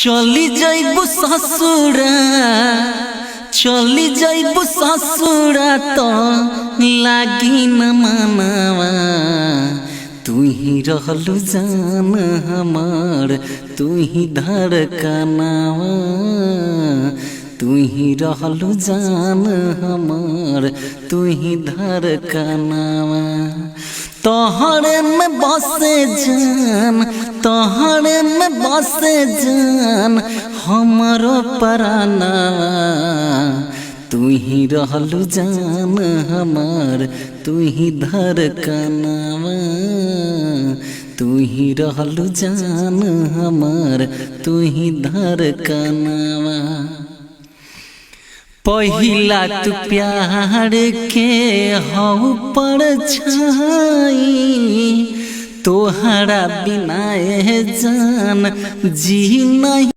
चली जाइबू ससुरा चली जाइबू ससुरा तो लागी न मानवा। तू ही रहलू जान हमार, तू ही धड़कनवा। तू ही रहलू जान हमार, तू ही धड़कनवा। तोहरे में बसे जान, तोहरे में बसे जान हमारो परानवा। तू ही रहलू जान हमार, तू ही धड़कनवा। तू ही रहलू जान हमार, तू ही धड़कनवा। पहिला तू प्यार के हऊ पर छाई, तोहरा बिना ए जान जी नहीं।